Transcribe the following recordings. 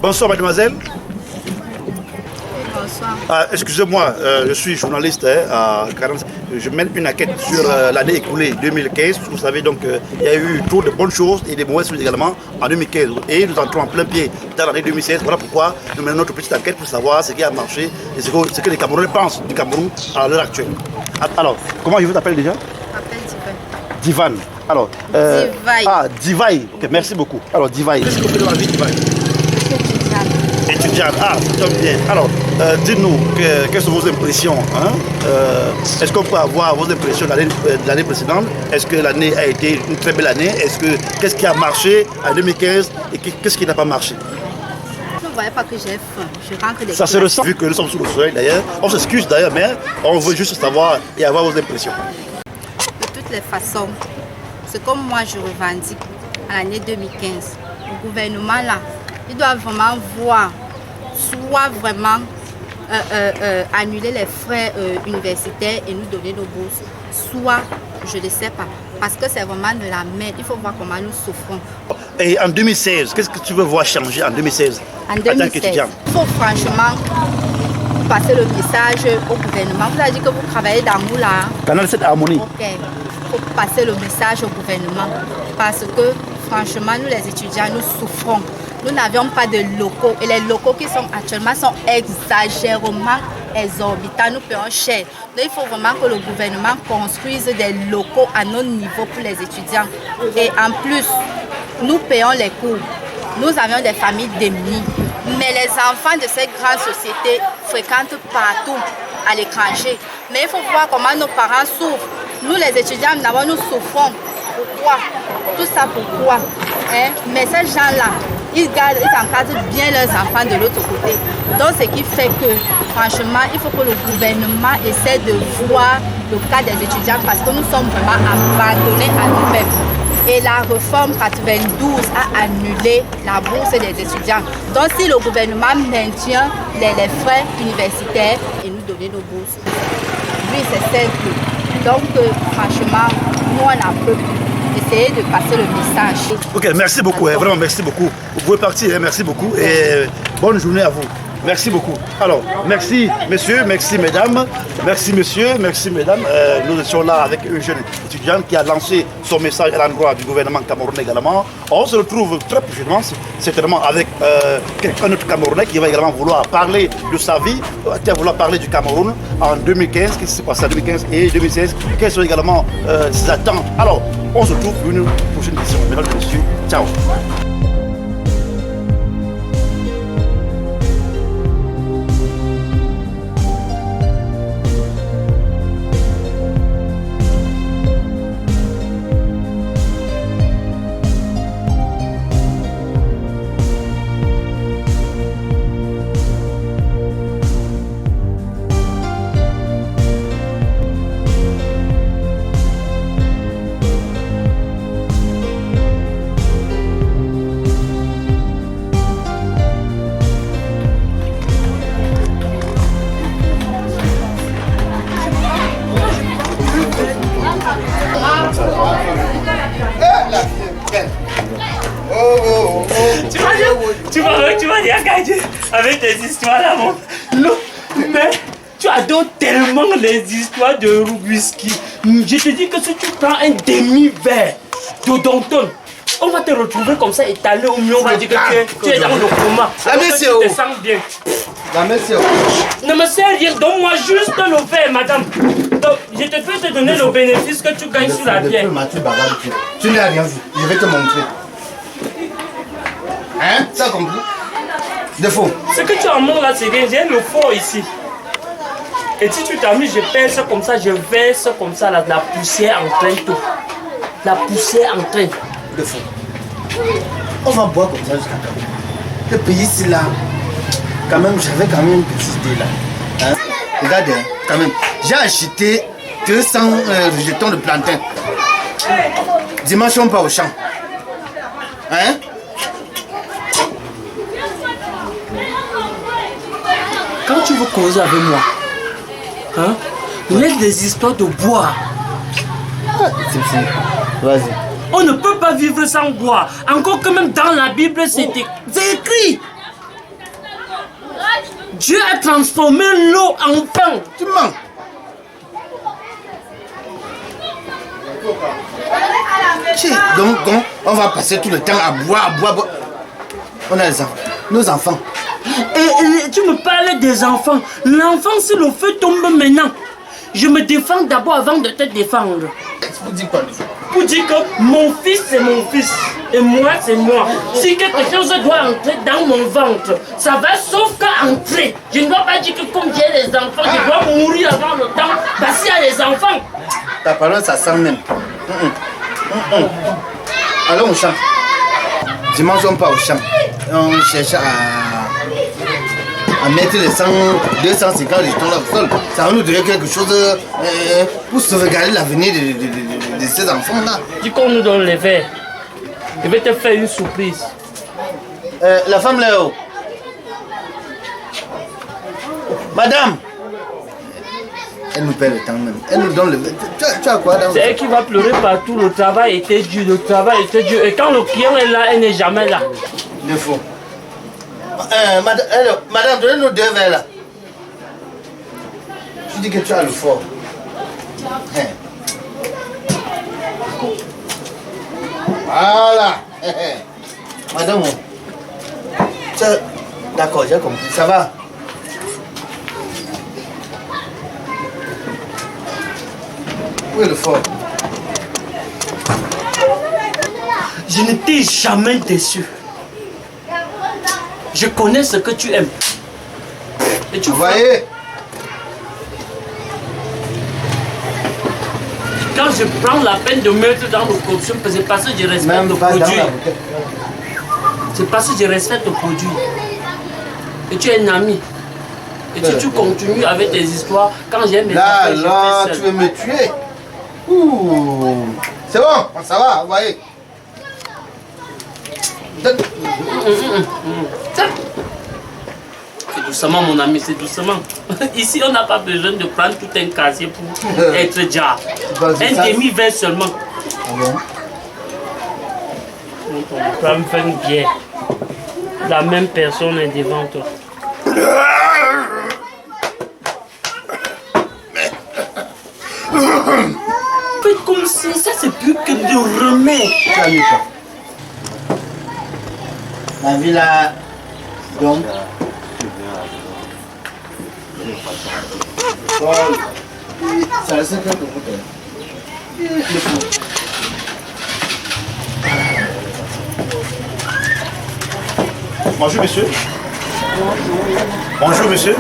Bonsoir mademoiselle. Bonsoir. Excusez-moi, je suis journaliste à 40. Je mène une enquête sur l'année écoulée 2015. Vous savez donc il y a eu trop de bonnes choses et de mauvaises choses également en 2015. Et nous entrons en plein pied dans l'année 2016. Voilà pourquoi nous menons notre petite enquête pour savoir ce qui a marché et ce que les Camerounais pensent du Cameroun à l'heure actuelle. Alors, comment je vous appelle déjà? Je m'appelle Divan. Alors, Divaï. Ah, Divaï. Ok, merci beaucoup. Alors, Divaï. Qu'est-ce que vous faites dans la vie, Divaï? Étudiante. Ah, ça tombe bien. Alors, dites-nous, quelles sont vos impressions, hein? Est-ce qu'on peut avoir vos impressions de l'année précédente? Est-ce que l'année a été une très belle année? Qu'est-ce qui a marché en 2015 et qu'est-ce qui n'a pas marché? Je ne voyais pas que j'ai faim. Je rentre des Ça se ressent, vu que nous sommes sous le soleil d'ailleurs. On s'excuse d'ailleurs, mais on veut juste savoir et avoir vos impressions. De toutes les façons, ce que moi je revendique à l'année 2015, le gouvernement là, il doit vraiment voir, soit vraiment annuler les frais universitaires et nous donner nos bourses, soit, je ne sais pas, parce que c'est vraiment de la merde. Il faut voir comment nous souffrons. Et en 2016, qu'est-ce que tu veux voir changer en 2016 En 2016, il faut franchement passer le message au gouvernement. Vous avez dit que vous travaillez dans Moula. Canal 7 Harmonie. Ok, il faut passer le message au gouvernement parce que franchement, nous les étudiants, nous souffrons. Nous n'avions pas de locaux et les locaux qui sont actuellement sont exagérément exorbitants. Nous payons cher. Donc il faut vraiment que le gouvernement construise des locaux à nos niveaux pour les étudiants. Et en plus, nous payons les cours. Nous avions des familles démunies. Mais les enfants de ces grandes sociétés fréquentent partout à l'étranger. Mais il faut voir comment nos parents souffrent. Nous les étudiants, d'abord nous souffrons. Pourquoi? Tout ça pourquoi? Mais ces gens-là, ils encadrent bien leurs enfants de l'autre côté. Donc ce qui fait que franchement, il faut que le gouvernement essaie de voir le cas des étudiants parce que nous sommes vraiment abandonnés à nous-mêmes. Et la réforme 92 a annulé la bourse des étudiants. Donc si le gouvernement maintient les frais universitaires et nous donner nos bourses, oui c'est simple. Donc franchement, nous on a peu essayer de passer le message. Ok, merci beaucoup, vraiment merci beaucoup. Vous pouvez partir, merci beaucoup et bonne journée à vous. Merci beaucoup. Alors, merci messieurs, merci mesdames, merci messieurs, merci mesdames. Nous étions là avec une jeune étudiante qui a lancé son message à l'endroit du gouvernement camerounais également. On se retrouve très prochainement, certainement avec quelqu'un d'autre camerounais qui va également vouloir parler de sa vie, qui va vouloir parler du Cameroun en 2015, qu'est-ce qui s'est passé en 2015 et 2016, quelles sont également ses attentes. Alors, on se retrouve pour une prochaine édition. Mesdames et messieurs, ciao. Tu vas dire gagner avec tes histoires là, mon. Non, mais tu adores tellement les histoires de whisky. Je te dis que si tu prends un demi-verre de Danton, on va te retrouver comme ça étalé au milieu, on va dire que tu es dans le coma. La messe est où? Tu te sens bien. La messe est où? Ne me sers rien, donne-moi juste le verre, madame. Donc, je te peux te donner le bénéfice que tu gagnes sur la bière. Tu n'as rien vu, je vais te montrer. Hein? Ça compris? De faux. Ce que tu as en main là, c'est rien. J'ai le fort ici. Et si tu t'amuses, je perce comme ça, je verse comme ça, là, la poussière entraîne tout. La poussière entraîne. De faux. On va boire comme ça jusqu'à quand? Le pays ici là, quand même, j'avais quand même une petite idée là. Hein? Regarde, quand même, j'ai acheté 200 jetons de plantain. Dimanche, on part au champ. Hein? Quand tu veux causer avec moi, hein, laisse des histoires de boire. Vas-y. On ne peut pas vivre sans boire. Encore que même dans la Bible, c'est écrit. Dieu a transformé l'eau en pain. Tu mens. Donc, on va passer tout le temps à boire. On a les enfants. Nos enfants. Et tu me parles des enfants. L'enfant, si le feu tombe maintenant, je me défends d'abord avant de te défendre. Vous dites quoi? Pour dire que mon fils, c'est mon fils. Et moi, c'est moi. Si quelque chose doit entrer dans mon ventre, ça va sauf qu'entrer. Je ne dois pas dire que comme j'ai les enfants, je dois mourir avant le temps parce qu'il y a les enfants. Ta parole, ça sent même. Allons au champ. Dimanche, on part au champ. On cherche à mettre les 250 jetons là au sol. Ça va nous donner quelque chose pour sauvegarder l'avenir de ces enfants-là. Dis qu'on nous donne les verres. Je vais te faire une surprise. La femme là-haut. Madame. Elle nous perd le temps même. Elle nous donne le... Tu as quoi dans... C'est elle qui va pleurer partout. Le travail était dur, le travail était dur. Et quand le client est là, elle n'est jamais là. Il faut. Madame, donnez-nous 2 verres là. Tu dis que tu as le fort. Voilà. Madame, d'accord, j'ai compris. Ça va? Où est le fort? Je ne t'ai jamais déçu. Je connais ce que tu aimes. Et tu Vous voyez? Quand je prends la peine de mettre dans le corruption, c'est parce que je respecte Même le pas dans produit. la bouteille. C'est parce que je respecte le produit. Et tu es un ami. Et si tu continues avec tes histoires, quand j'ai mes Là, affaires, je fais tu seul. veux me tuer. Ouh. C'est bon, ça va, vous voyez. C'est doucement, mon ami, c'est doucement. Ici, on n'a pas besoin de prendre tout un casier pour être déjà. Un demi-verre seulement. Ah bon? Donc, on peut me faire une bière. La même personne est devant toi. Faites comme si ça, c'est plus que du remède. Tu as mis quoi? La vie là, donc. Ça reste quelques bouteilles. Bonjour monsieur. Bonjour monsieur.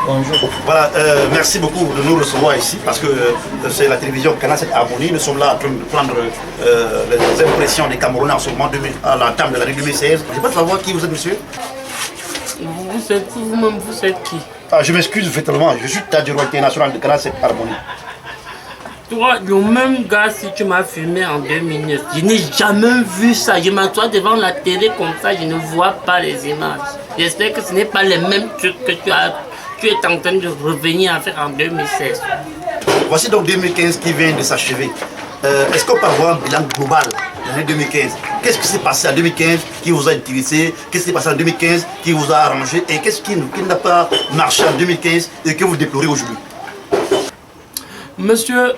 Bonjour. Voilà, merci beaucoup de nous recevoir ici parce que c'est la télévision Canal 7 Harmonie. Nous sommes là en train de prendre les impressions des Camerounais en ce moment à la table de l'année 2016. Je ne sais pas savoir qui vous êtes monsieur. Vous êtes vous-même, vous êtes qui? Ah, je m'excuse véritablement, je suis Tadjiro international de Canal 7 Harmonie. Toi, le même gars, si tu m'as filmé en 2009, je n'ai jamais vu ça. Je m'assois devant la télé comme ça, je ne vois pas les images. J'espère que ce n'est pas les mêmes trucs que tu es en train de revenir à faire en 2016. Voici donc 2015 qui vient de s'achever. Est-ce qu'on peut avoir un bilan global de l'année 2015? Qu'est-ce qui s'est passé en 2015 qui vous a intéressé? Qu'est-ce qui s'est passé en 2015 qui vous a arrangé? Et qu'est-ce qui n'a pas marché en 2015 et que vous déplorez aujourd'hui? Monsieur,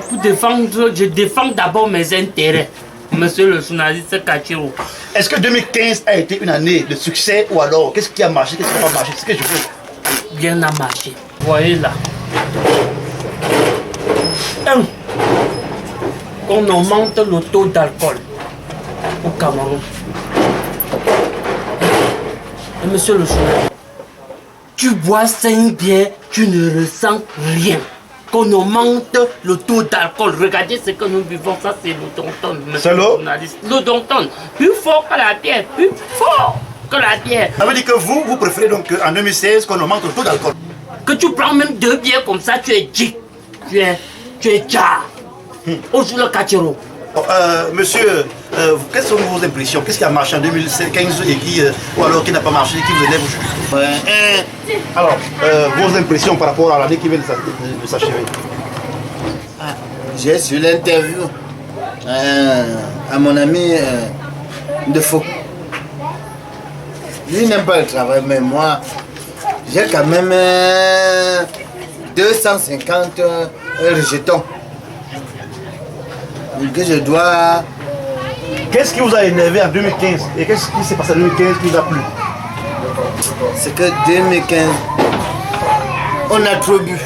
pour défendre, je défends d'abord mes intérêts. Monsieur le journaliste Kachiro. Est-ce que 2015 a été une année de succès ou alors qu'est-ce qui a marché, qu'est-ce qui n'a pas marché? C'est ce que je veux. Bien a marché. Voyez là. Qu'on augmente le taux d'alcool au Cameroun. Et monsieur le journaliste, tu bois 5 bières, tu ne ressens rien. Qu'on augmente le taux d'alcool. Regardez ce que nous buvons, ça c'est l'Odonton. C'est l'eau? L'Odonton. Plus fort que la bière, plus fort que la bière. Ça veut dire que vous préférez donc en 2016 qu'on augmente le taux d'alcool? Que tu prends même 2 bières comme ça, tu es djic. Tu es dja. Aujourd'hui le Kachiro. Monsieur, quelles sont vos impressions? Qu'est-ce qui a marché en 2015 et qui, ou alors qui n'a pas marché, qui vous élève aujourd'hui? Alors, vos impressions par rapport à l'année qui vient de s'achever? J'ai su l'interview à mon ami de faux. Lui n'aime pas le travail, mais moi, j'ai quand même 250 jetons. Que je dois... Qu'est-ce qui vous a énervé en 2015 et qu'est-ce qui s'est passé en 2015 qui vous a plu? C'est que 2015, on a trop bu.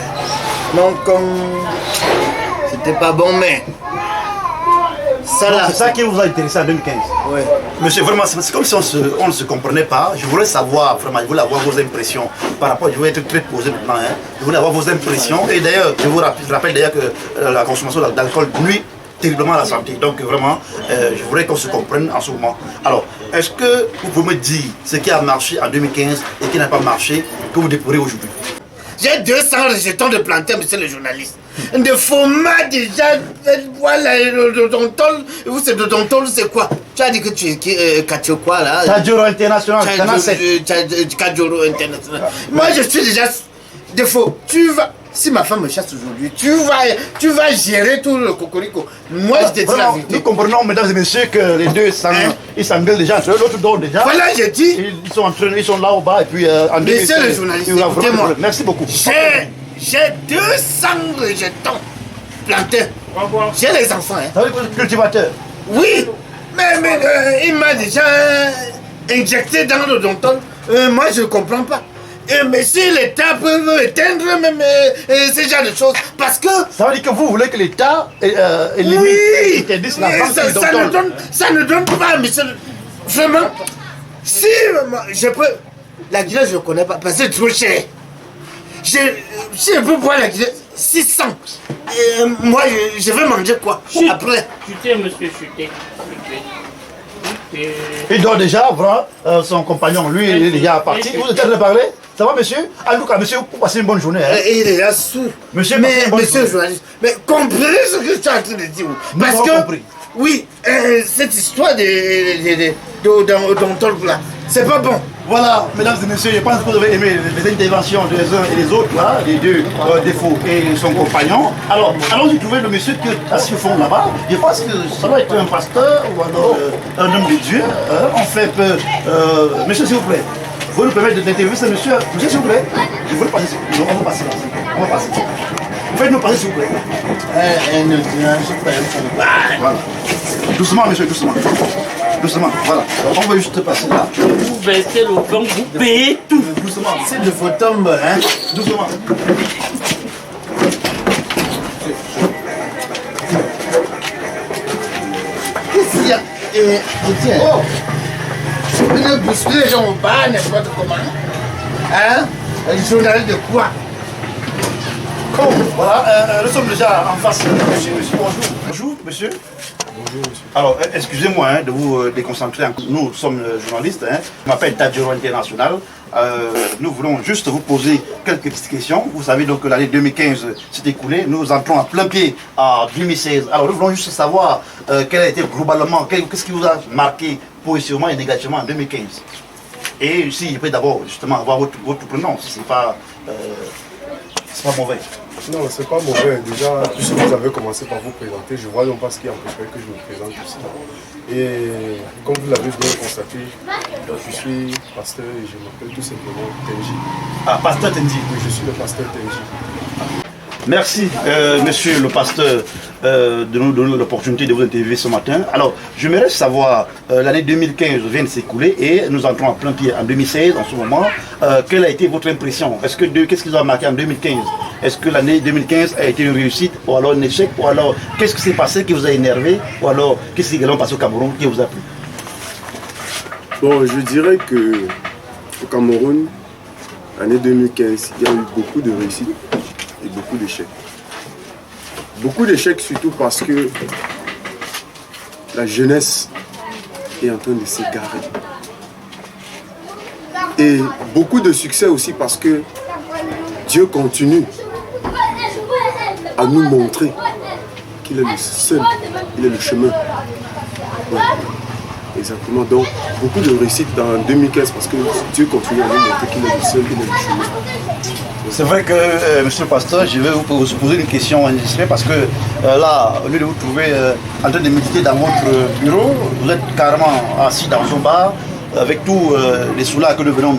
Donc, c'était pas bon, mais... C'est ça qui vous a intéressé en 2015? Oui. Monsieur, vraiment, c'est comme si on ne se comprenait pas. Je voudrais savoir, vraiment, je voulais avoir vos impressions par rapport, je voulais être très posé maintenant, hein. Je voulais avoir vos impressions. Et d'ailleurs, je vous rappelle d'ailleurs que la consommation d'alcool nuit terriblement à la santé. Donc vraiment, je voudrais qu'on se comprenne en ce moment. Alors, est-ce que vous pouvez me dire ce qui a marché en 2015 et qui n'a pas marché, que vous découvrez aujourd'hui? J'ai 200 jetons de plantain, monsieur le journaliste. De format déjà, voilà, le dontol. Vous, c'est le dontol, c'est quoi? Tu as dit que tu es quoi là? Tadjoro International, Tadjoro International. Moi, je suis déjà de faux. Tu vas, si ma femme me chasse aujourd'hui, tu vas gérer tout le cocorico. Moi, je te dis la vérité. Nous comprenons, mesdames et messieurs, que les deux ils s'engueulent déjà entre eux, l'autre dort déjà. Voilà, j'ai dit. Ils sont là au bas et puis en Monsieur le journaliste, écoutez-moi. Merci beaucoup. J'ai 200 jetons plantains. J'ai les enfants. Hein. Ça veut dire que vous êtes cultivateur? Oui, mais il m'a déjà injecté dans le denton. Moi, je ne comprends pas. Mais si l'État peut éteindre même ce genre de choses, parce que... Ça veut dire que vous voulez que l'État interdise la vente du denton? Ça ne donne pas, monsieur. Vraiment, si je peux... La Guinée, je ne connais pas, parce que c'est trop cher. Si je peux boire la Guinée, 600. Moi, je vais manger quoi après? Chutez, monsieur, chutez. Il dort déjà, voilà, son compagnon, lui, il est déjà parti. Vous êtes en train de parler? Ça va, monsieur? En tout cas, monsieur, vous passez une bonne journée. Hein? Il est là sourd. Monsieur, monsieur le journaliste, mais comprenez ce que je suis en train de dire. Parce que, compris. Oui, cette histoire d'odontologue là, c'est pas bon. Voilà, mesdames et messieurs, je pense que vous avez aimé les interventions des uns et des autres, là, les deux défauts et son compagnon. Alors, allons-y trouver le monsieur qui est assis au fond là-bas. Je pense que ça doit être un pasteur ou alors un homme de Dieu. On fait peu. Monsieur, s'il vous plaît, vous nous permettez d'interviewer ce monsieur? Monsieur, s'il vous plaît, je veux le passer. On va passer là. On va passer. Faites-nous passer, s'il vous plaît. Voilà. Doucement, monsieur, doucement. Doucement, voilà. On va juste passer là. Vous versez le banc, vous payez tout. Doucement. C'est de vos tombes, hein. Doucement. Qu'est-ce qu'il y a? Tiens. Oh! Une bouscule, les gens au bas, n'importe comment. Hein? Un journal de quoi? Voilà, nous sommes déjà en face. Monsieur, bonjour. Bonjour, monsieur. Bonjour, monsieur. Alors, excusez-moi de vous déconcentrer. Nous sommes journalistes. Je m'appelle Tadjoro International. Nous voulons juste vous poser quelques petites questions. Vous savez donc que l'année 2015 s'est écoulée. Nous entrons à plein pied en 2016. Alors, nous voulons juste savoir quel a été globalement, qu'est-ce qui vous a marqué positivement et négativement en 2015. Et si je peux d'abord justement avoir votre prénom, si c'est pas mauvais. Non, c'est pas mauvais. Déjà, puisque vous avez commencé par vous présenter, je vois donc pas ce qui empêcherait que je me présente aussi. Et comme vous l'avez bien constaté, je suis pasteur et je m'appelle tout simplement Tenji. Ah, pasteur Tenji. Oui, je suis le pasteur Tenji. Merci, monsieur le pasteur, de nous donner l'opportunité de vous interviewer ce matin. Alors, j'aimerais savoir, l'année 2015 vient de s'écouler et nous entrons en plein pied en 2016 en ce moment. Quelle a été votre impression? Qu'est-ce qui vous a marqué en 2015? Est-ce que l'année 2015 a été une réussite ou alors un échec? Ou alors, qu'est-ce qui s'est passé qui vous a énervé? Ou alors, qu'est-ce qui est passé au Cameroun qui vous a plu? Bon, je dirais que au Cameroun, l'année 2015, il y a eu beaucoup de réussites et beaucoup d'échecs. Beaucoup d'échecs surtout parce que la jeunesse est en train de s'égarer. Et beaucoup de succès aussi parce que Dieu continue à nous montrer qu'il est le seul, il est le chemin. Ouais. Exactement, donc beaucoup de réussite dans 2015 parce que Dieu continue à nous montrer qu'il est le seul, il est le chemin. C'est vrai que, monsieur le pasteur, je vais vous poser une question indiscrète parce que là, au lieu de vous trouver en train de méditer dans votre bureau, vous êtes carrément assis dans un bar avec tous les soulages que nous venons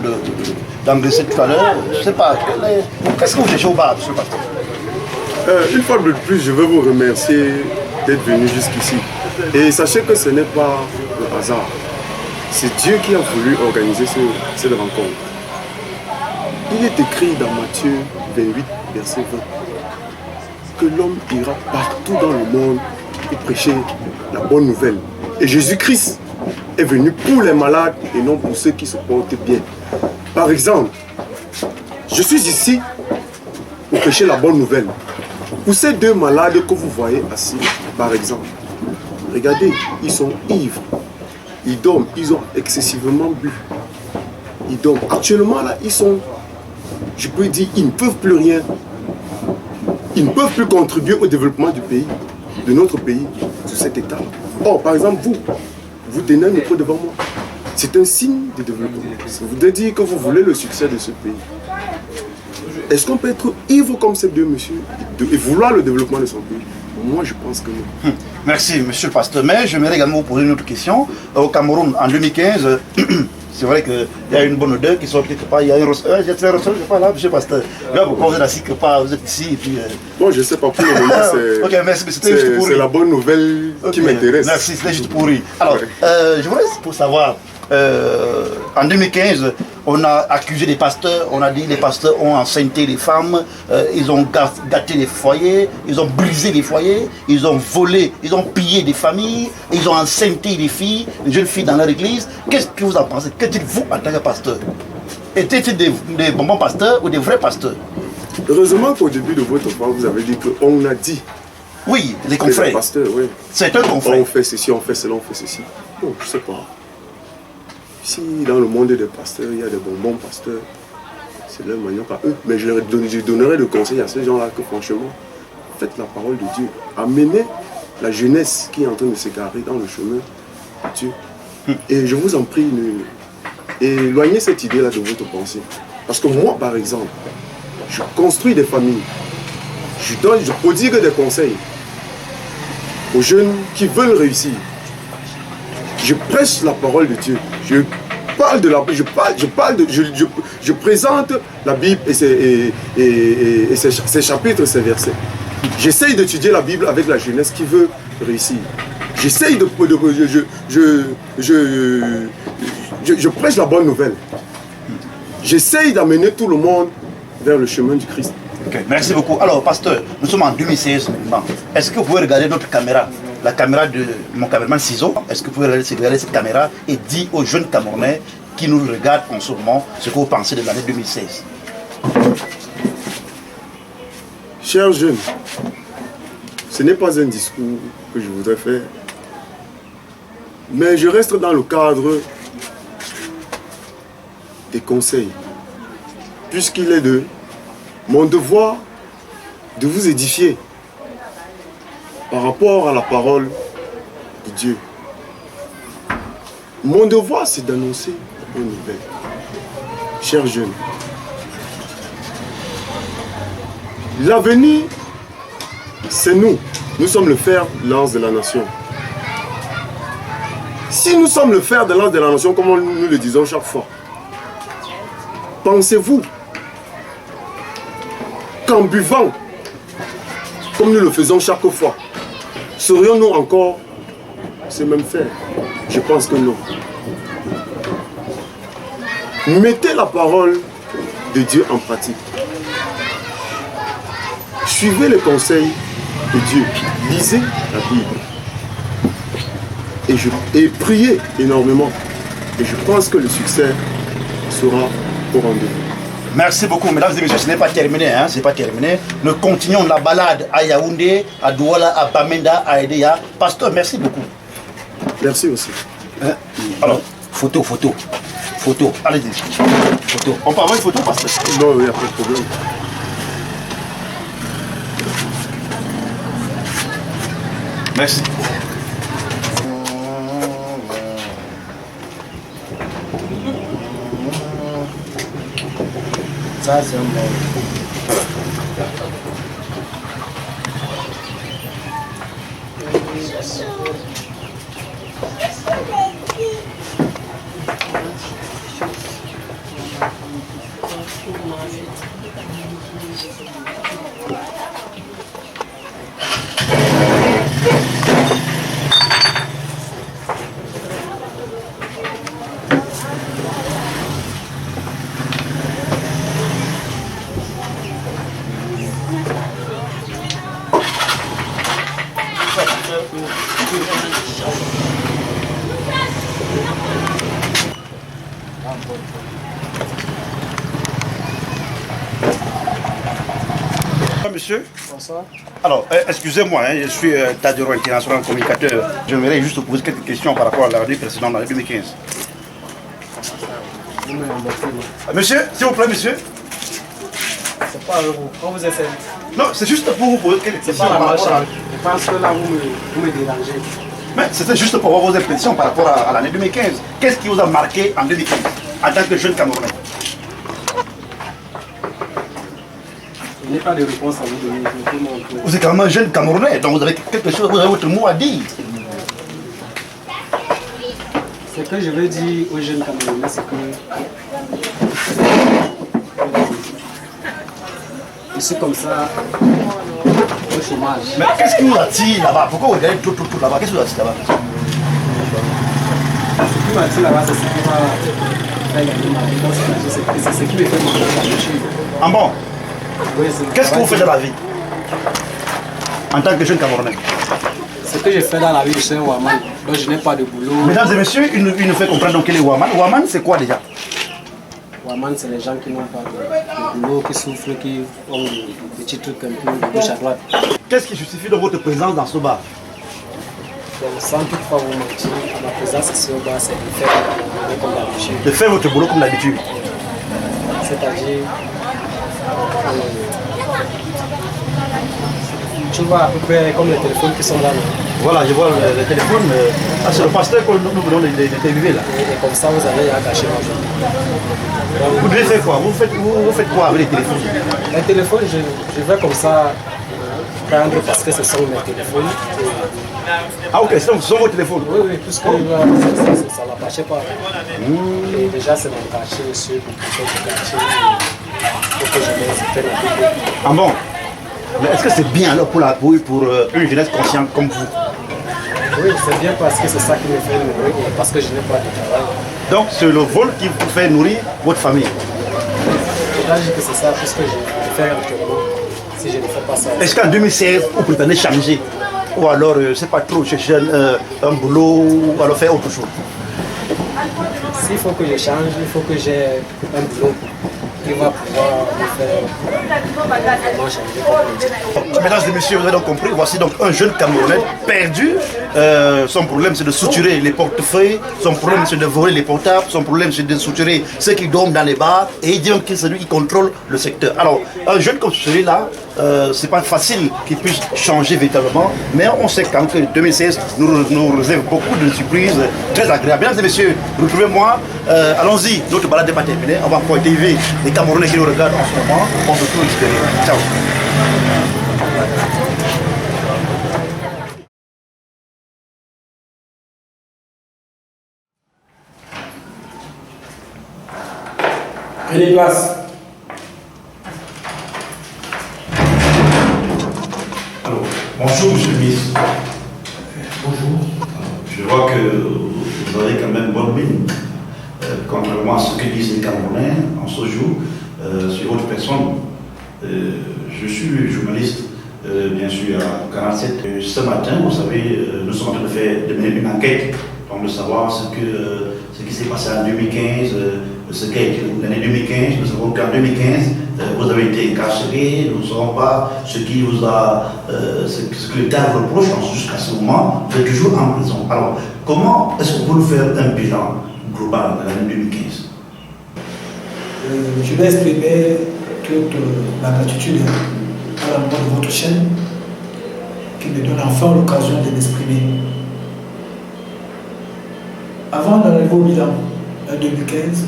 d'engraisser tout à l'heure. Je ne sais pas, qu'est-ce que vous cherchez au bar, monsieur le pasteur? Une fois de plus, je veux vous remercier d'être venu jusqu'ici. Et sachez que ce n'est pas le hasard. C'est Dieu qui a voulu organiser cette rencontre. Il est écrit dans Matthieu 28, verset 20, que l'homme ira partout dans le monde pour prêcher la bonne nouvelle. Et Jésus-Christ est venu pour les malades et non pour ceux qui se portent bien. Par exemple, je suis ici pour prêcher la bonne nouvelle. Pour ces deux malades que vous voyez assis, par exemple, regardez, ils sont ivres, ils dorment, ils ont excessivement bu. Ils dorment. Actuellement, là, ils sont, je peux dire, ils ne peuvent plus rien. Ils ne peuvent plus contribuer au développement du pays, de notre pays, sous cet état. Or, par exemple, vous tenez un micro devant moi. C'est un signe de développement. Ça voudrait dire que vous voulez le succès de ce pays. Est-ce qu'on peut être ivre comme ces deux messieurs et vouloir le développement de son pays? Moi, je pense que non. Merci, monsieur le pasteur. Mais j'aimerais également vous poser une autre question. Au Cameroun, en 2015, c'est vrai qu'il y a une bonne odeur qui sort quelque part. Il y a un ressort, je sais pas là, monsieur le pasteur. Là, pourquoi vous êtes assis quelque part, vous êtes ici et puis... Bon, je ne sais pas, pour le moment, c'est... Ok, merci, mais c'était juste pour C'est la bonne nouvelle qui m'intéresse. Merci, c'était juste pour rire. Alors, je voudrais pour savoir, en 2015, on a accusé les pasteurs, on a dit que les pasteurs ont enceinté les femmes, ils ont gâté les foyers, ils ont brisé les foyers, ils ont volé, ils ont pillé des familles, ils ont enceinté les filles, les jeunes filles dans leur église. Qu'est-ce que vous en pensez? Que dites-vous en tant que pasteur? Étaient-ils des bonbons pasteurs ou des vrais pasteurs? Heureusement qu'au début de votre parole, vous avez dit qu'on a dit. Oui, les confrères. Les pasteurs, oui. C'est un confrère. On fait ceci, on fait cela, on fait ceci. Bon, je ne sais pas. Si dans le monde des pasteurs, il y a des bonbons pasteurs, c'est leur manière à eux. Mais je donnerais le conseil à ces gens-là que franchement, faites la parole de Dieu. Amenez la jeunesse qui est en train de s'égarer dans le chemin de Dieu. Et je vous en prie, éloignez cette idée-là de votre pensée. Parce que moi, par exemple, je construis des familles. Je prodigue des conseils aux jeunes qui veulent réussir. Je prêche la parole de Dieu. Je parle de la Bible. Je présente la Bible et ses chapitres, ses versets. J'essaye d'étudier la Bible avec la jeunesse qui veut réussir. J'essaye je prêche la bonne nouvelle. J'essaye d'amener tout le monde vers le chemin du Christ. Okay, merci beaucoup. Alors, pasteur, nous sommes en 2016. Est-ce que vous pouvez regarder notre caméra, la caméra de mon caméraman Ciseau? Est-ce que vous pouvez regarder cette caméra et dire aux jeunes Camerounais qui nous regardent en ce moment ce que vous pensez de l'année 2016? Chers jeunes, ce n'est pas un discours que je voudrais faire, mais je reste dans le cadre des conseils, puisqu'il est de mon devoir de vous édifier par rapport à la parole de Dieu. Mon devoir, c'est d'annoncer la bonne nouvelle. Chers jeunes, l'avenir, c'est nous. Nous sommes le fer de lance de la nation. Si nous sommes le fer de lance de la nation, comme nous le disons chaque fois, pensez-vous qu'en buvant, comme nous le faisons chaque fois, serions-nous encore ces mêmes fers? Je pense que non. Mettez la parole de Dieu en pratique. Suivez les conseils de Dieu. Lisez la Bible. Et priez énormément. Et je pense que le succès sera au rendez-vous. Merci beaucoup, mesdames et messieurs. Ce n'est pas terminé, hein, c'est pas terminé. Nous continuons la balade à Yaoundé, à Douala, à Bamenda, à Edea. Pasteur, merci beaucoup. Merci aussi. Alors, photo. Allez-y. Photo. On peut avoir une photo, pasteur? Non, il n'y a pas de problème. Merci. Ça, c'est un bon. Monsieur. Bonsoir. Alors, excusez-moi, je suis Tadero International Communicateur. J'aimerais juste poser quelques questions par rapport à l'année précédente, l'année 2015. Monsieur, s'il vous plaît, monsieur. C'est pas vous. On vous essaie. Non, c'est juste pour vous poser quelques questions. C'est pas la par rapport à... marche. Je pense que là, vous me dérangez. Mais c'était juste pour avoir vos impressions par rapport à l'année 2015. Qu'est-ce qui vous a marqué en 2015 en tant que jeune Camerounais? Je n'ai pas de réponse à vous donner. Vous êtes quand même un jeune Camerounais, donc vous avez quelque chose, vous avez votre mot à dire. Ce que je veux dire aux jeunes Camerounais, c'est que je suis comme ça au chômage. Mais qu'est-ce qui vous attire là-bas? Pourquoi vous regardez tout là-bas? Qu'est-ce qui vous attire là-bas? Ce qui m'attire là-bas, c'est ce qui va faire gagner ma vie. C'est ce qui me fait manger la nourriture. Ah bon? Oui, Qu'est-ce que vous faites dans la vie en tant que jeune Camerounais? Ce que je fais dans la vie, je suis un Waman, donc je n'ai pas de boulot. Mesdames et messieurs, il nous fait comprendre donc quel est Waman. Waman, c'est quoi déjà? Waman, c'est les gens qui n'ont pas de boulot, qui souffrent, qui ont des petits trucs un peu de gauche à droite. Qu'est-ce qui justifie de votre présence dans ce bar? Donc, sans toutefois vous mentir, ma présence ici au bar, c'est de faire comme d'habitude. De faire votre boulot comme d'habitude. C'est-à-dire, tu vois à peu près comme les téléphones qui sont là. Voilà, je vois le téléphone. C'est le pasteur que nous venons d'interviewer là. Et comme ça, vous allez cacher ma journée. Vous devez faire quoi? Vous faites quoi avec les téléphones? Les téléphones, je vais comme ça prendre parce que ce sont mes téléphones. Ah ok, ce sont vos téléphones. Oui, oui, puisque ça ne m'appartient pas. Et déjà, c'est mon quartier, monsieur, pour que quartier. Faut que je me fasse la vie. Ah bon? Mais est-ce que c'est bien alors pour une jeunesse consciente comme vous? Oui, c'est bien parce que c'est ça qui me fait nourrir et parce que je n'ai pas de travail. Donc c'est le vol qui vous fait nourrir votre famille? Je dois dire que c'est ça, puisque je fais un entraînement. Si je ne fais pas ça. Est-ce qu'en 2016, vous prétendez changer? Ou alors, c'est pas trop chercher un boulot ou alors faire autre chose? S'il faut que je change, il faut que j'ai un boulot qui va pouvoir me faire vraiment changer. Mesdames et messieurs, vous avez donc compris, voici donc un jeune Camerounais perdu. Son problème c'est de suturer les portefeuilles, son problème c'est de voler les portables, son problème c'est de suturer ceux qui dorment dans les bars et il dit que c'est lui qui contrôle le secteur. Alors, un jeune comme celui-là, c'est pas facile qu'il puisse changer véritablement, mais on sait quand même que 2016 nous réserve beaucoup de surprises très agréables. Mesdames et messieurs, retrouvez-moi, allons-y, notre balade n'est pas terminée, on va encore interviewer les Camerounais qui nous regardent en ce moment, on se retrouve extérieur. Ciao. Prenez place. Alors, bonjour Monsieur le ministre. Bonjour. Je vois que vous avez quand même bonne mine, contrairement à ce que disent les Camerounais en ce jour sur votre personne. Je suis journaliste, bien sûr, à 47. Ce matin, vous savez, nous sommes en train de mener une enquête, donc de savoir ce qui s'est passé en 2015, ce qu'a été l'année 2015. Nous savons qu'en 2015, vous avez été incarcéré, nous ne savons pas ce qui vous a, ce que l'État vous reproche jusqu'à ce moment, vous êtes toujours en prison. Alors, comment est-ce que vous pouvez faire un bilan global de l'année 2015? Je vais exprimer toute ma gratitude à l'endroit de votre chaîne qui me donne enfin l'occasion de m'exprimer. Avant d'arriver au bilan en 2015,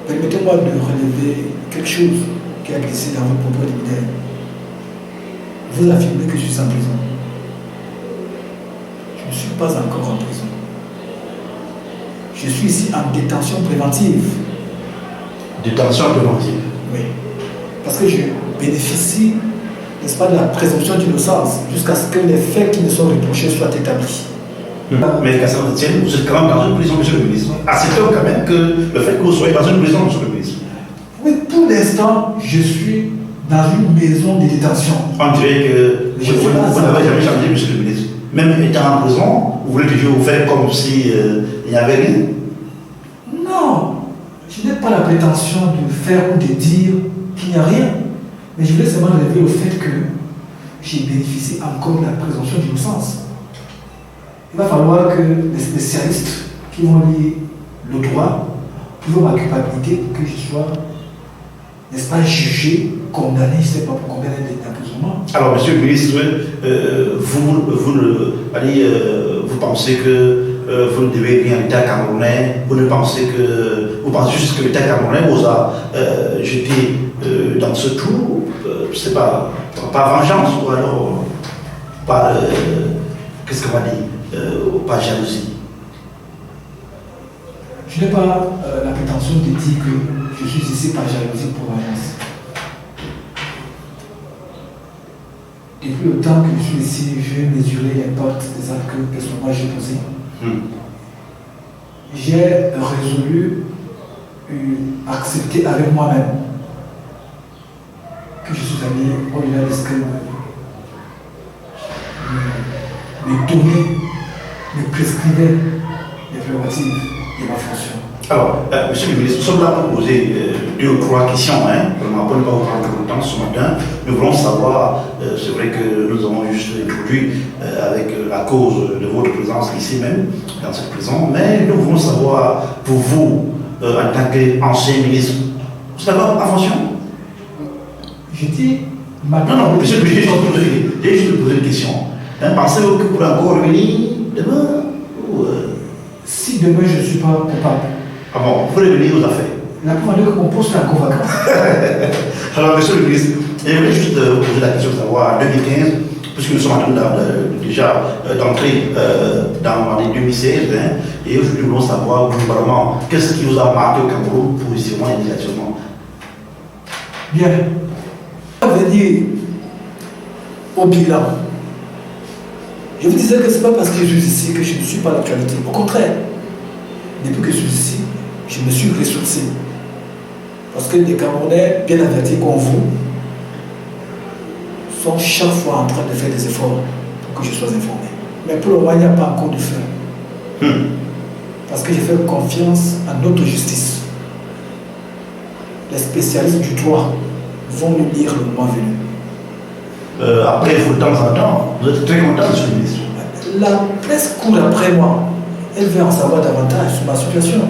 permettez-moi de relever quelque chose qui a glissé dans votre propos liminaire. Vous affirmez que je suis en prison. Je ne suis pas encore en prison. Je suis ici en détention préventive. Détention préventive. Oui. Parce que je bénéficie, n'est-ce pas, de la présomption d'innocence jusqu'à ce que les faits qui me sont reprochés soient établis. Mais qu'à ça ne tienne, vous êtes quand même dans une prison, monsieur le ministre. Acceptez quand même que le fait que vous soyez dans une prison, monsieur le ministre. Oui, pour l'instant, je suis dans une maison de détention. On dirait que vous n'avez jamais changé, monsieur le ministre. Même étant en prison, vous voulez toujours vous faire comme si il n'y avait rien. Non, je n'ai pas la prétention de faire ou de dire qu'il n'y a rien. Mais je voulais seulement relever le fait que j'ai bénéficié encore de la présomption d'innocence. Il va falloir que les spécialistes qui vont lire le droit prouvent ma culpabilité pour que je sois, n'est-ce pas, jugé, condamné, je ne sais pas pour combien d'années d'emprisonnement. Alors, monsieur le ministre, vous pensez que vous ne devez rien à l'État camerounais, vous pensez juste que l'État camerounais vous a jeté dans ce trou, c'est pas vengeance, ou alors pas, qu'est-ce qu'on va dire, pas jalousie. Je n'ai pas la prétention de dire que je suis ici par jalousie pour vengeance. Depuis le temps que je suis ici, je vais mesurer l'impact des actes que personnellement j'ai posés. J'ai résolu accepter avec moi-même que je suis allé au-delà de ce que me donnait, me prescrivait les prérogatives de ma fonction. Alors, monsieur le ministre, nous sommes là pour poser 2 ou 3 questions, vraiment pour ne pas vous prendre trop de temps ce matin. Nous voulons savoir, c'est vrai que nous avons juste introduit avec la cause de votre présence ici même, dans cette prison, mais nous voulons savoir, pour vous, en tant qu'ancien ministre, vous avez en fonction? Je dis maintenant. Non, monsieur le ministre, j'ai juste posé une question. Pensez-vous que vous pouvez encore venir demain Si demain je ne suis pas coupable. Ah bon, vous voulez venir aux affaires? La première fois que mon poste est encore vacant. Alors, monsieur le ministre, j'aimerais juste vous poser la question de savoir, en 2015, puisque nous sommes en train déjà d'entrer dans l'année 2016, et aujourd'hui nous voulons savoir globalement qu'est-ce qui vous a marqué au Cameroun positivement et négativement. Bien. On va venir au bilan. Je vous disais que ce n'est pas parce que je suis ici que je ne suis pas l'actualité. Au contraire, depuis que je suis ici, je me suis ressourcé. Parce que les Camerounais, bien avertis comme vous, sont chaque fois en train de faire des efforts pour que je sois informé. Mais pour le moment, il n'y a pas encore de fait. Parce que j'ai fait confiance à notre justice. Les spécialistes du droit vont nous lire le moment venu. Après, il faut de temps en temps, vous êtes très content, monsieur le ministre. La presse court après moi. Elle veut en savoir davantage sur ma situation.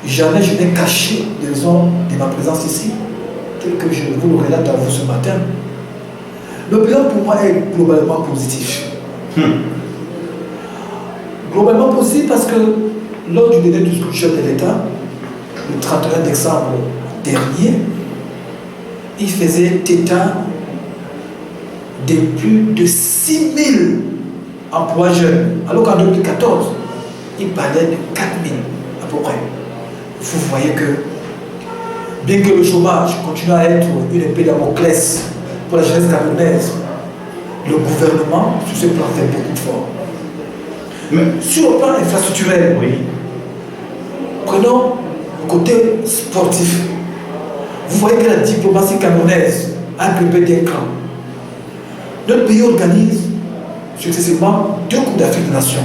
Jamais je n'ai caché les raisons de ma présence ici, tel que je vous le relate à vous ce matin. Le bilan pour moi est globalement positif. Globalement positif parce que lors du délai du chef de l'État, le 31 décembre dernier, il faisait état de plus de 6 000 emplois jeunes, alors qu'en 2014, il parlait de 4 000 à peu près. Vous voyez que, bien que le chômage continue à être une épée de Damoclès pour la jeunesse camerounaise, le gouvernement, sur ce plan, fait beaucoup de fort. Mais sur le plan infrastructurel, oui. Prenons le côté sportif. Vous voyez que la diplomatie camerounaise a grimpé d'un cran. Notre pays organise successivement 2 Coupes d'Afrique des Nations.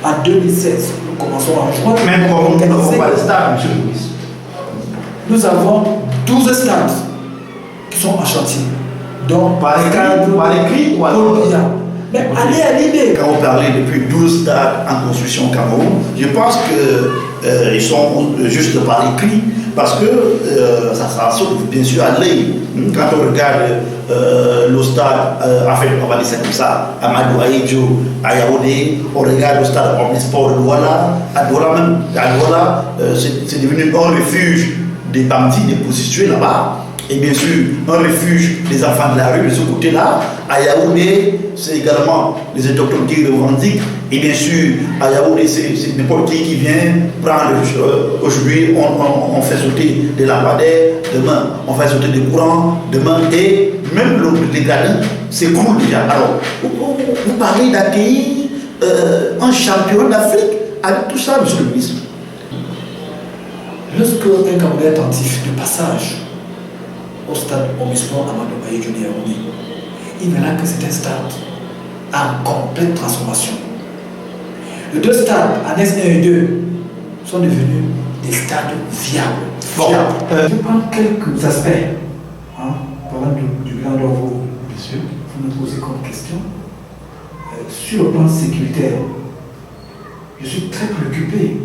En 2016, nous commençons en juin. Même quand on n'avons pas de stade, monsieur le ministre. Nous avons 12 stades qui sont en chantier. Donc, par écrit ou alors mais allez à l'idée. Quand on parlait depuis 12 stades en construction au Cameroun, je pense qu'ils sont juste par écrit parce que ça saute bien sûr à l'œil. Quand on regarde le stade, en fait, on va dire ça comme ça, à Amadou Ahidjo, à Yaoundé, on regarde le stade omnisport de Douala, à Douala même, à Douala, c'est devenu un refuge des bandits, des prostituées là-bas. Et bien sûr, un refuge des enfants de la rue de ce côté-là. À Yaoundé, c'est également les autochtones qui revendiquent. Et bien sûr, à Yaoundé, c'est n'importe qui vient prendre. Aujourd'hui, on fait sauter des lampadaires, demain, on fait sauter des courants, demain, et même les gradins s'écroulent déjà. Alors, vous parlez d'accueillir un champion d'Afrique avec tout ça, monsieur le ministre. Lorsque un Camerounais attentif de passage au stade Omispo Amadou Ahidjo de Yaoundé, il verra que c'est un stade en complète transformation. Les deux stades, annexes 1 et 2, sont devenus des stades viables. Bon, je prends quelques aspects, parlant du bilan de vous me posez comme question. Sur le plan sécuritaire, je suis très préoccupé.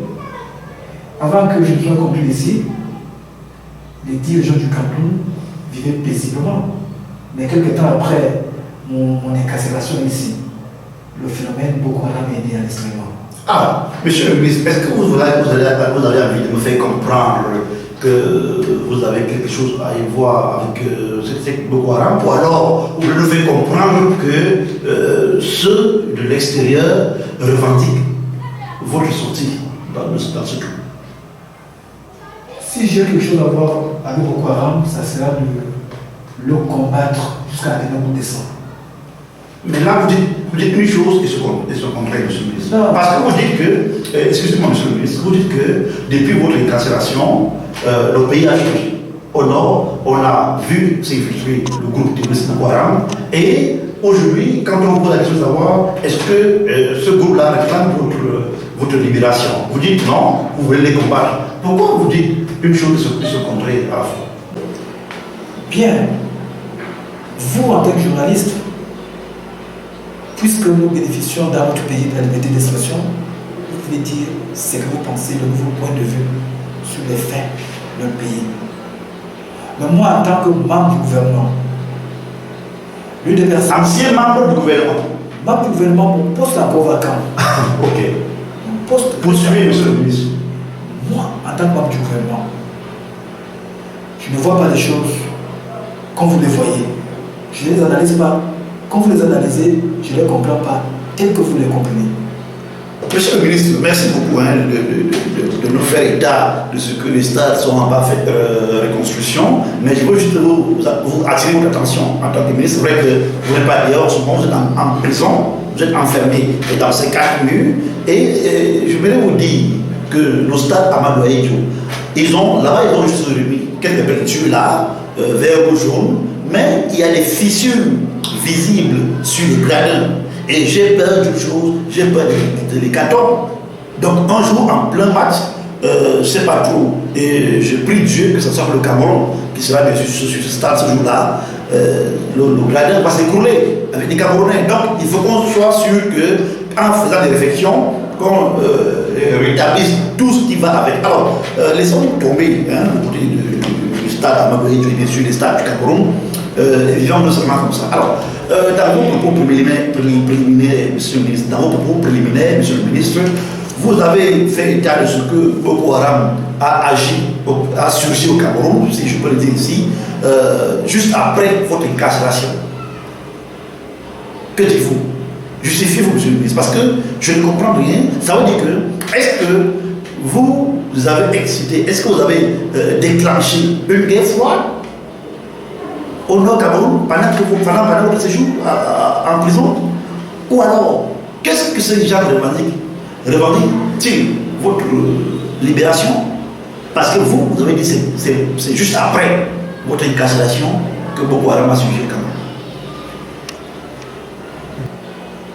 Avant que je ne sois compris ici, les dirigeants du Cameroun vivaient paisiblement. Mais quelques temps après mon incarcération ici, le phénomène Boko Haram est né à l'extrêmement. Ah, monsieur le ministre, est-ce que vous avez envie de me faire comprendre que vous avez quelque chose à y voir avec cette Boko Haram, ou alors vous me faites comprendre que ceux de l'extérieur revendiquent votre sortie dans ce cas? Si j'ai quelque chose à voir avec Boko Haram, ça sera de le combattre jusqu'à la dernière goutte de sang. Mais là, vous dites une chose et ce contraire, monsieur le ministre. Non. Parce que vous dites que, excusez-moi, monsieur le ministre, vous dites que depuis votre incarcération, le pays a changé. Au nord, on a vu s'infiltrer le groupe terroriste Boko Haram. Et aujourd'hui, quand on pose la question de savoir, est-ce que ce groupe-là réclame votre libération? Vous dites non, vous voulez les combattre. Pourquoi vous dites une chose et ce contraire à la fois? Bien, vous en tant que journaliste, puisque nous bénéficions dans notre pays de la liberté d'expression, vous pouvez dire ce que vous pensez de nouveau point de vue sur les faits d'un pays. Mais moi, en tant que membre du gouvernement, l'une des personnes... Ancien membre du gouvernement. Membre du gouvernement, mon poste est encore vacant. Ok. Mon poste... Poursuivez, monsieur le ministre. Moi, en tant que membre du gouvernement, je ne vois pas les choses comme vous les voyez. Je ne les analyse pas. Quand vous les analysez, je ne les comprends pas tel que vous les comprenez. Monsieur le ministre, merci beaucoup de nous faire état de ce que les stades sont en parfaite reconstruction. Mais je veux juste vous attirer votre attention en tant que ministre. C'est vrai que vous n'êtes pas dehors, souvent vous êtes en prison, vous êtes enfermé dans ces 4 murs. Et je voulais vous dire que nos stades Amadou Ahidjo, là-bas ils ont juste remis quelques peintures là, vert ou jaune, mais il y a des fissures visibles sur les gradins. Et j'ai peur d'une chose, j'ai peur de l'hécatombe. Donc un jour, en plein match, je ne sais pas trop, et je prie Dieu que ce soit le Cameroun qui sera bien sûr sur ce stade ce jour-là, le gradin va s'écrouler avec les Camerounais. Donc il faut qu'on soit sûr qu'en faisant des réflexions, qu'on rétablisse tout ce qui va avec. Alors, laissons-nous tomber du côté du stade Amadou Ahidjo et bien sûr les stades du Cameroun. Vivons non seulement comme ça. Alors, dans vos propos préliminaires, monsieur le ministre, monsieur le ministre, vous avez fait état de ce que Boko Haram a surgi au Cameroun, si je peux le dire ici, juste après votre incarcération. Que dites-vous? Justifiez-vous, monsieur le ministre, parce que je ne comprends rien. Ça veut dire que, est-ce que vous avez excité, est-ce que vous avez déclenché une guerre froide au Nord Cameroun pendant votre séjour en prison? Ou alors, qu'est-ce que ces gens revendiquent? Revendiquent-ils votre libération? Parce que vous avez dit que c'est juste après votre incarcération que Boko Haram a suivi le Cameroun.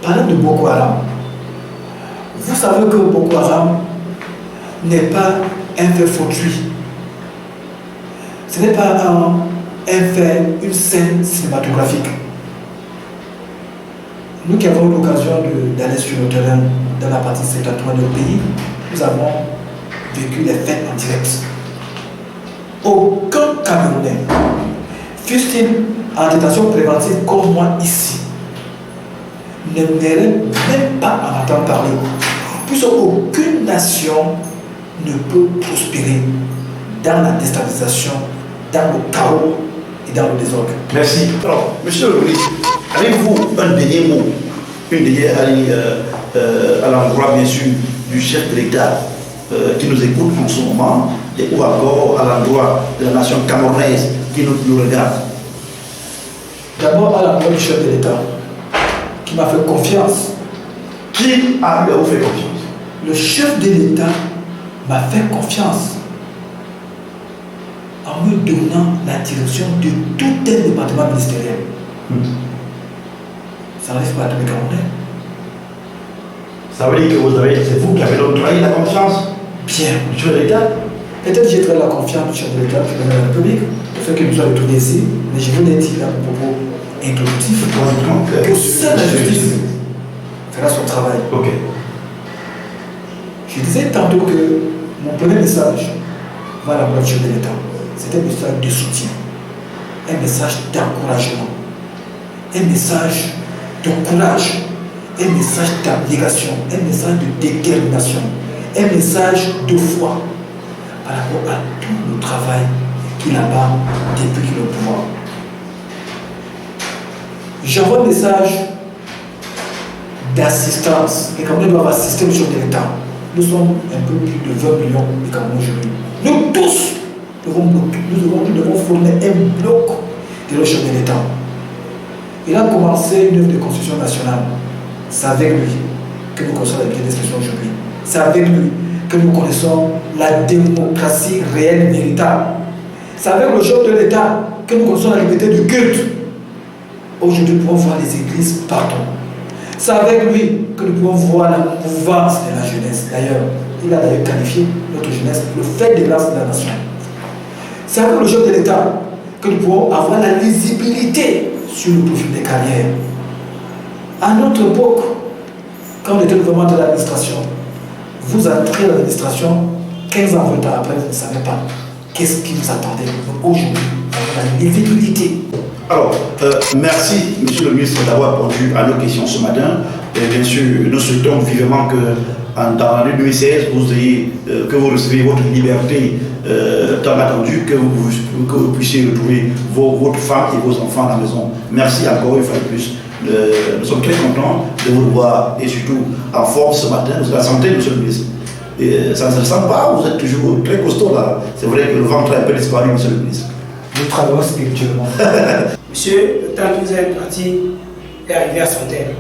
Parlant de Boko Haram, vous savez que Boko Haram n'est pas un fait fortuit. Ce n'est pas une scène cinématographique. Nous qui avons eu l'occasion d'aller sur le terrain dans la partie septentrionale du pays, nous avons vécu les faits en direct. Aucun Camerounais, fût-il en détention préventive comme moi ici, ne mérite même pas en entendre parler. Puisque aucune nation ne peut prospérer dans la déstabilisation, dans le chaos et dans le désordre. Merci. Alors, monsieur le ministre, avez-vous un dernier mot Une d'hier à l'endroit, bien sûr, du chef de l'État qui nous écoute en ce moment, et ou encore à l'endroit de la nation camerounaise qui nous regarde. D'abord à l'endroit du chef de l'État, qui m'a fait confiance. Qui a vous fait confiance? Le chef de l'État m'a fait confiance en me donnant la direction de tout un département ministériel. Ça n'arrive pas à tous les Camerounais. Ça veut dire que c'est vous qui avez donc trahi la confiance Bien. du chef de l'État? Peut-être que j'ai trahi la confiance du chef de l'État, du président de la République, le fait qu'il nous soit retourné ici, mais je vous l'ai dit à mon propos introductif. Que seule la justice fera son travail. Ok. Je disais tantôt que mon premier message va à la voix du chef de l'État. C'est un message de soutien, un message d'encouragement, un message de courage, un message d'abnégation, un message de détermination, un message de foi par rapport à tout le travail qu'il a là depuis qu'il est au pouvoir. J'envoie un message d'assistance. Les Camerounais doivent assister le chef de l'État. Nous sommes un peu plus de 20 millions de Camerounais aujourd'hui. Nous tous nous devons former un bloc de le chef de l'État. Il a commencé une œuvre de construction nationale. C'est avec lui que nous connaissons la liberté d'expression aujourd'hui. C'est avec lui que nous connaissons la démocratie réelle, véritable. C'est avec le chef de l'État que nous connaissons la liberté du culte. Aujourd'hui, nous pouvons voir les églises partout. C'est avec lui que nous pouvons voir la mouvance de la jeunesse. D'ailleurs, il a d'ailleurs qualifié notre jeunesse le fait de grâce de la nation. C'est avec le chef de l'État que nous pouvons avoir la lisibilité sur le profil des carrières. À notre époque, quand on était le gouvernement de l'administration, vous entrez dans l'administration, 15 ans, 20 ans après, vous ne savez pas qu'est-ce qui vous attendait. Aujourd'hui, on a la lisibilité. Alors, merci, Monsieur le ministre, d'avoir répondu à nos questions ce matin. Et bien sûr, nous souhaitons vivement que dans l'année 2016, que vous receviez votre liberté tant attendue, que vous puissiez retrouver votre femme et vos enfants à la maison. Merci encore une fois de plus. Nous sommes très contents de vous voir et surtout en forme ce matin. Vous êtes la santé, Monsieur le ministre. Et ça ne se ressent pas, vous êtes toujours très costaud là. C'est vrai que le ventre a un peu disparu, Monsieur le ministre. Nous travaillons spirituellement. Monsieur, le temps que vous avez parti est arrivé à son terme.